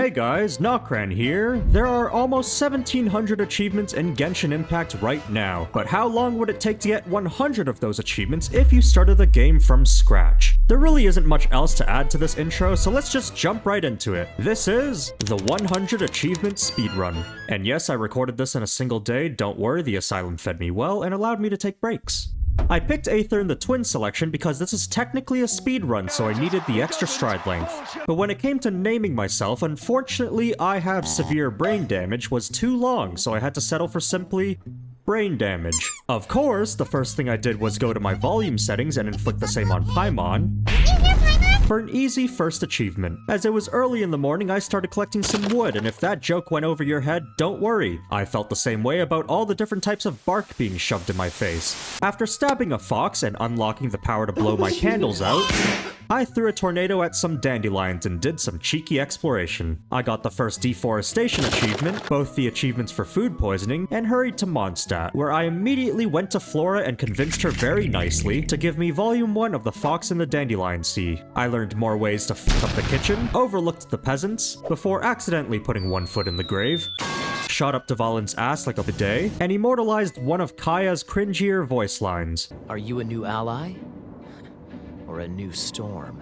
Hey guys, NocRan here. There are almost 1700 achievements in Genshin Impact right now, but how long would it take to get 100 of those achievements if you started the game from scratch? There really isn't much else to add to this intro, so let's just jump right into it. This is the 100 Achievement Speedrun. And yes, I recorded this in a single day, don't worry, the asylum fed me well and allowed me to take breaks. I picked Aether in the twin selection because this is technically a speedrun, so I needed the extra stride length. But when it came to naming myself, unfortunately I have severe brain damage was too long, so I had to settle for simply brain damage. Of course, the first thing I did was go to my volume settings and inflict the same on Paimon for an easy first achievement. As it was early in the morning, I started collecting some wood, and if that joke went over your head, don't worry. I felt the same way about all the different types of bark being shoved in my face. After stabbing a fox and unlocking the power to blow my candles out, I threw a tornado at some dandelions and did some cheeky exploration. I got the first deforestation achievement, both the achievements for food poisoning, and hurried to Mondstadt, where I immediately went to Flora and convinced her very nicely to give me Volume 1 of The Fox and the Dandelion Sea. I learned more ways to f*** up the kitchen, overlooked the peasants, before accidentally putting one foot in the grave, shot up Dvalin's ass like a bidet, and immortalized one of Kaya's cringier voice lines. Are you a new ally? Or a new storm?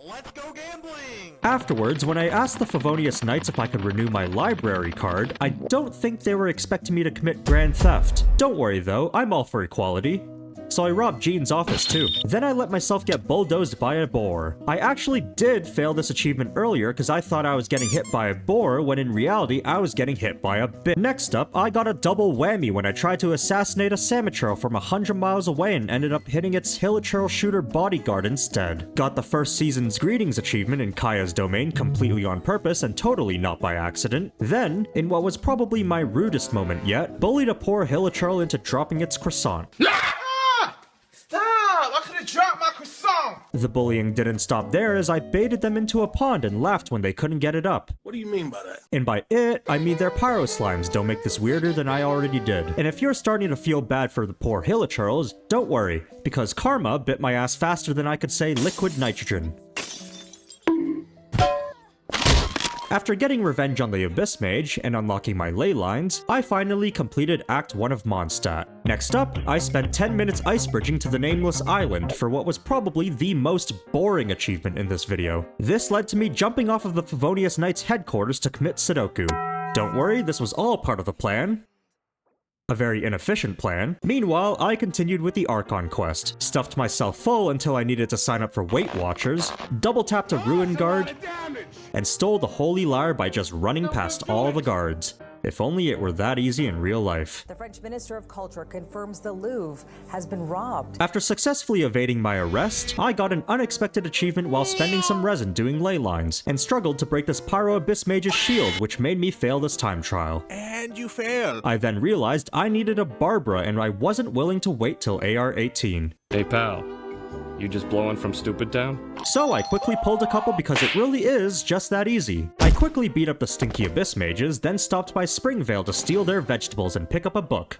Let's go gambling! Afterwards, when I asked the Favonius Knights if I could renew my library card, I don't think they were expecting me to commit grand theft. Don't worry though, I'm all for equality. So I robbed Jean's office too. Then I let myself get bulldozed by a boar. I actually did fail this achievement earlier because I thought I was getting hit by a boar when in reality I was getting hit by a bit. Next up, I got a double whammy when I tried to assassinate a Samichurl from 100 miles away and ended up hitting its Hilichurl shooter bodyguard instead. Got the first season's greetings achievement in Kaya's domain completely on purpose and totally not by accident. Then, in what was probably my rudest moment yet, bullied a poor Hilichurl into dropping its croissant. Stop! I could have dropped my croissant! The bullying didn't stop there as I baited them into a pond and laughed when they couldn't get it up. What do you mean by that? And by it, I mean their pyro slimes don't make this weirder than I already did. And if you're starting to feel bad for the poor Hilichurls, don't worry, because karma bit my ass faster than I could say liquid nitrogen. After getting revenge on the Abyss Mage and unlocking my ley lines, I finally completed Act 1 of Mondstadt. Next up, I spent 10 minutes ice bridging to the Nameless Island for what was probably the most boring achievement in this video. This led to me jumping off of the Favonius Knights headquarters to commit Sudoku. Don't worry, this was all part of the plan. A very inefficient plan. Meanwhile, I continued with the Archon quest, stuffed myself full until I needed to sign up for Weight Watchers, double-tapped a Ruin Guard, and stole the Holy Lyre by just running past all the guards. If only it were that easy in real life. The French Minister of Culture confirms the Louvre has been robbed. After successfully evading my arrest, I got an unexpected achievement while spending some resin doing ley lines, and struggled to break this Pyro Abyss Mage's shield, which made me fail this time trial. And you failed. I then realized I needed a Barbara and I wasn't willing to wait till AR 18. Hey pal, you just blowing from Stupid Town? So I quickly pulled a couple because it really is just that easy. I quickly beat up the stinky Abyss Mages, then stopped by Springvale to steal their vegetables and pick up a book.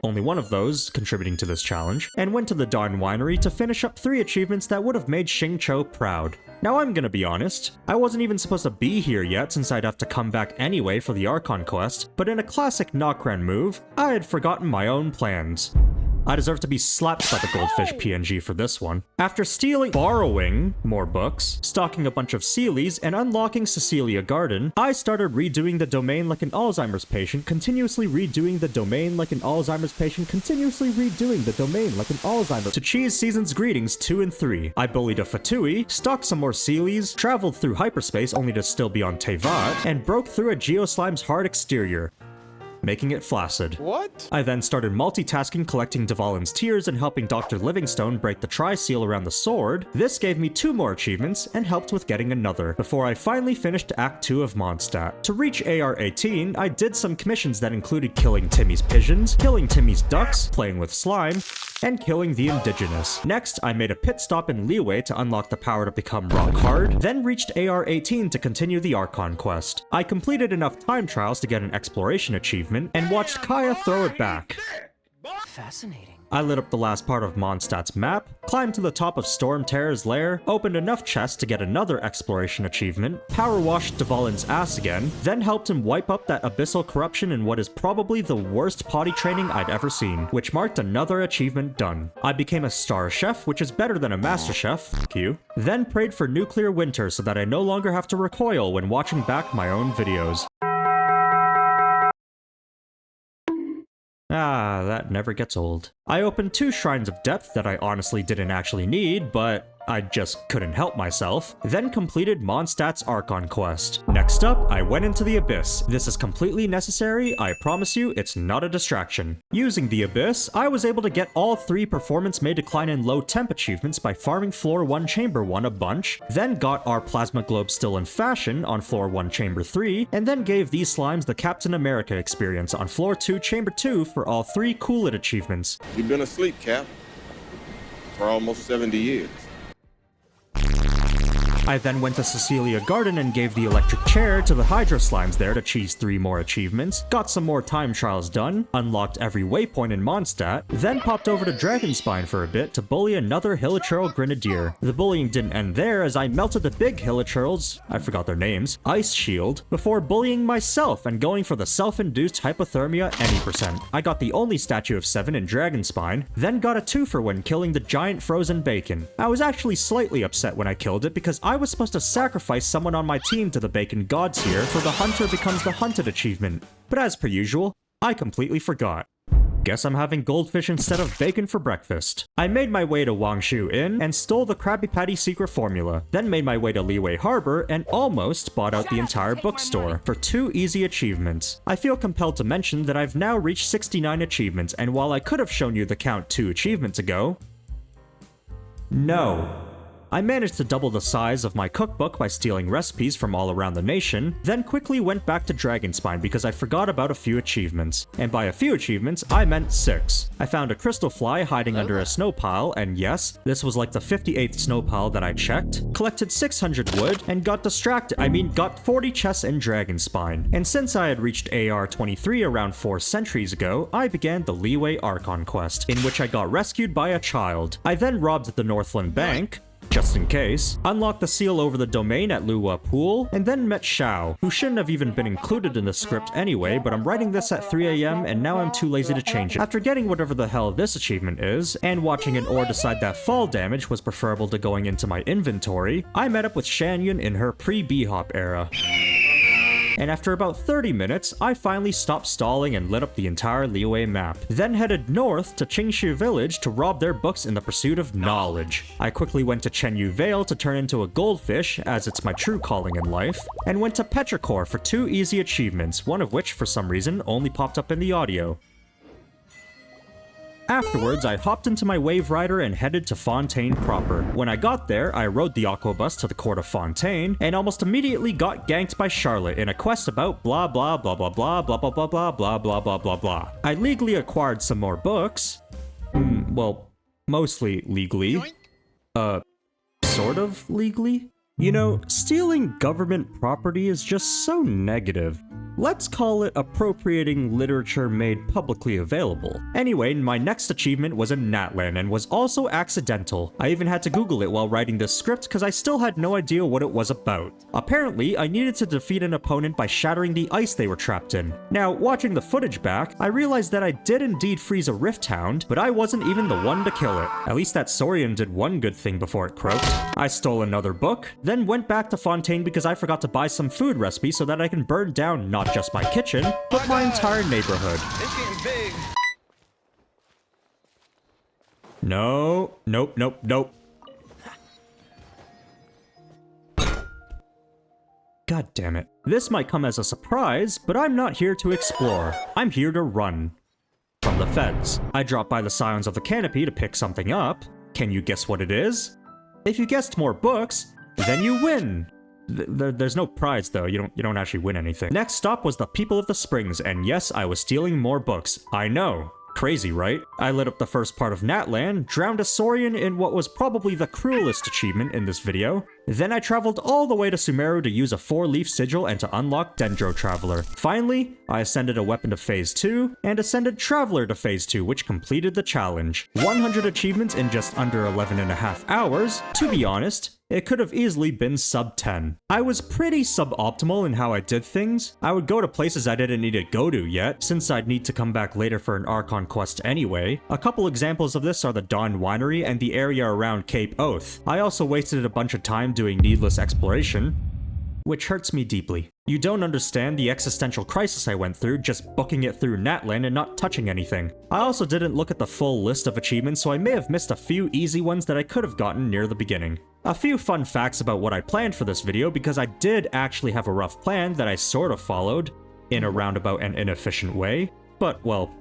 Only one of those contributing to this challenge, and went to the Dawn Winery to finish up 3 achievements that would have made Xingqiu proud. Now I'm gonna be honest, I wasn't even supposed to be here yet since I'd have to come back anyway for the Archon quest, but in a classic NocRan move, I had forgotten my own plans. I deserve to be slapped by the goldfish PNG for this one. After borrowing more books, stocking a bunch of Sealies, and unlocking Cecilia Garden, I started redoing the domain like an Alzheimer's patient, continuously redoing the domain like an Alzheimer's patient, continuously redoing the domain like an Alzheimer's to cheese Season's Greetings 2 and 3. I bullied a Fatui, stocked some more Sealies, traveled through hyperspace only to still be on Tevat, and broke through a Geoslime's hard exterior, making it flaccid. What? I then started multitasking, collecting Dvalin's tears and helping Dr. Livingstone break the tri-seal around the sword. This gave me 2 more achievements and helped with getting another, before I finally finished Act 2 of Mondstadt. To reach AR 18, I did some commissions that included killing Timmy's pigeons, killing Timmy's ducks, playing with slime, and killing the indigenous. Next, I made a pit stop in Liyue to unlock the power to become rock hard, then reached AR 18 to continue the Archon quest. I completed enough time trials to get an exploration achievement, and watched Kaya throw it back. Fascinating. I lit up the last part of Mondstadt's map, climbed to the top of Storm Terror's lair, opened enough chests to get another exploration achievement, power washed Dvalin's ass again, then helped him wipe up that abyssal corruption in what is probably the worst potty training I'd ever seen, which marked another achievement done. I became a star chef, which is better than a master chef, fuck you, then prayed for nuclear winter so that I no longer have to recoil when watching back my own videos. Ah, that never gets old. I opened 2 Shrines of Depth that I honestly didn't actually need, but I just couldn't help myself, then completed Mondstadt's Archon quest. Next up, I went into the Abyss. This is completely necessary, I promise you, it's not a distraction. Using the Abyss, I was able to get all 3 performance may decline in low temp achievements by farming floor 1 chamber 1 a bunch, then got our plasma globe still in fashion on floor 1 chamber 3, and then gave these slimes the Captain America experience on floor 2 chamber 2 for all 3 Cool It achievements. You've been asleep, Cap, for almost 70 years. I then went to Cecilia Garden and gave the electric chair to the Hydro Slimes there to cheese 3 more achievements, got some more time trials done, unlocked every waypoint in Mondstadt, then popped over to Dragonspine for a bit to bully another Hilichurl Grenadier. The bullying didn't end there as I melted the big Hilichurls, I forgot their names, ice shield, before bullying myself and going for the self-induced hypothermia any percent. I got the only statue of 7 in Dragonspine, then got a 2-fer when killing the giant frozen bacon. I was actually slightly upset when I killed it because I was supposed to sacrifice someone on my team to the bacon gods here for the hunter becomes the hunted achievement. But as per usual, I completely forgot. Guess I'm having goldfish instead of bacon for breakfast. I made my way to Wangshu Inn and stole the Krabby Patty secret formula, then made my way to Liyue Harbor and almost bought out the entire bookstore for 2 easy achievements. I feel compelled to mention that I've now reached 69 achievements, and while I could have shown you the count 2 achievements ago, no. I managed to double the size of my cookbook by stealing recipes from all around the nation, then quickly went back to Dragonspine because I forgot about a few achievements. And by a few achievements, I meant 6. I found a crystal fly hiding under a snow pile, and yes, this was like the 58th snow pile that I checked, collected 600 wood, and got got 40 chests in Dragonspine. And since I had reached AR 23 around 4 centuries ago, I began the Liyue Archon quest, in which I got rescued by a child. I then robbed the Northland Bank, just in case, unlocked the seal over the domain at Luwa Pool, and then met Xiao, who shouldn't have even been included in the script anyway, but I'm writing this at 3 AM and now I'm too lazy to change it. After getting whatever the hell this achievement is, and watching an ore decide that fall damage was preferable to going into my inventory, I met up with Shanyun in her pre-B-Hop era. And after about 30 minutes, I finally stopped stalling and lit up the entire Liyue map, then headed north to Qingshu Village to rob their books in the pursuit of knowledge. I quickly went to Chenyu Vale to turn into a goldfish, as it's my true calling in life, and went to Petrichor for 2 easy achievements, one of which for some reason only popped up in the audio. Afterwards, I hopped into my Wave Rider and headed to Fontaine proper. When I got there, I rode the Aquabus to the court of Fontaine, and almost immediately got ganked by Charlotte in a quest about blah blah blah blah blah blah blah blah blah blah blah blah blah blah. I legally acquired some more books. Well, mostly legally. Sort of legally? You know, stealing government property is just so negative. Let's call it appropriating literature made publicly available. Anyway, my next achievement was in Natlan and was also accidental. I even had to Google it while writing this script because I still had no idea what it was about. Apparently, I needed to defeat an opponent by shattering the ice they were trapped in. Now, watching the footage back, I realized that I did indeed freeze a Rift Hound, but I wasn't even the one to kill it. At least that Saurian did one good thing before it croaked. I stole another book, then went back to Fontaine because I forgot to buy some food recipes so that I can burn down not just my kitchen, but my entire neighborhood. It's getting big. No, nope. God damn it. This might come as a surprise, but I'm not here to explore. I'm here to run. From the feds. I dropped by the Scions of the Canopy to pick something up. Can you guess what it is? If you guessed more books, then you win. There's no prize though, you don't actually win anything. Next stop was the People of the Springs, and yes, I was stealing more books. I know. Crazy, right? I lit up the first part of Natlan, drowned a Saurian in what was probably the cruelest achievement in this video, Then I traveled all the way to Sumeru to use a 4-leaf sigil and to unlock Dendro Traveler. Finally, I ascended a weapon to Phase 2, and ascended Traveler to Phase 2, which completed the challenge. 100 achievements in just under 11.5 hours. To be honest, it could have easily been sub 10. I was pretty suboptimal in how I did things. I would go to places I didn't need to go to yet, since I'd need to come back later for an Archon quest anyway. A couple examples of this are the Dawn Winery and the area around Cape Oath. I also wasted a bunch of time doing needless exploration, which hurts me deeply. You don't understand the existential crisis I went through just booking it through Natlan and not touching anything. I also didn't look at the full list of achievements, so I may have missed a few easy ones that I could have gotten near the beginning. A few fun facts about what I planned for this video, because I did actually have a rough plan that I sort of followed, in a roundabout and inefficient way, but well,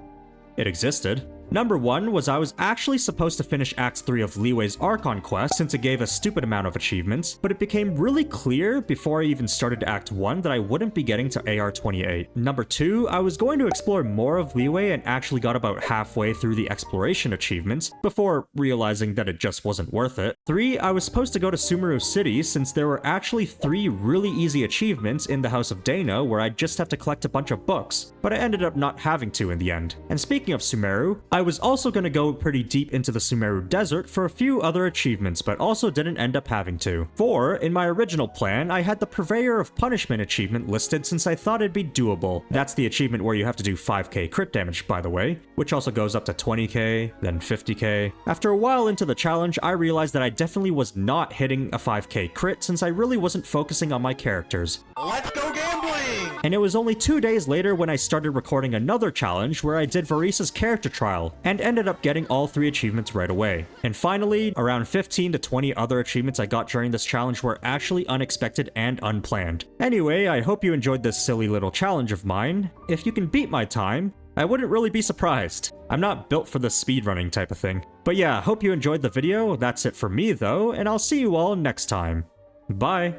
it existed. Number 1 was I was actually supposed to finish Act 3 of Liyue's Archon quest since it gave a stupid amount of achievements, but it became really clear before I even started Act 1 that I wouldn't be getting to AR-28. Number 2, I was going to explore more of Liyue and actually got about halfway through the exploration achievements before realizing that it just wasn't worth it. 3, I was supposed to go to Sumeru City since there were actually 3 really easy achievements in the House of Dana where I'd just have to collect a bunch of books, but I ended up not having to in the end. And speaking of Sumeru, I was also going to go pretty deep into the Sumeru Desert for a few other achievements, but also didn't end up having to. 4, in my original plan, I had the Purveyor of Punishment achievement listed since I thought it'd be doable. That's the achievement where you have to do 5k crit damage, by the way, which also goes up to 20k, then 50k. After a while into the challenge, I realized that I definitely was not hitting a 5k crit since I really wasn't focusing on my characters. Let's go gambling! And it was only 2 days later when I started recording another challenge where I did Varisa's character trial, and ended up getting all 3 achievements right away. And finally, around 15 to 20 other achievements I got during this challenge were actually unexpected and unplanned. Anyway, I hope you enjoyed this silly little challenge of mine. If you can beat my time, I wouldn't really be surprised. I'm not built for the speedrunning type of thing. But yeah, hope you enjoyed the video. That's it for me though, and I'll see you all next time. Bye!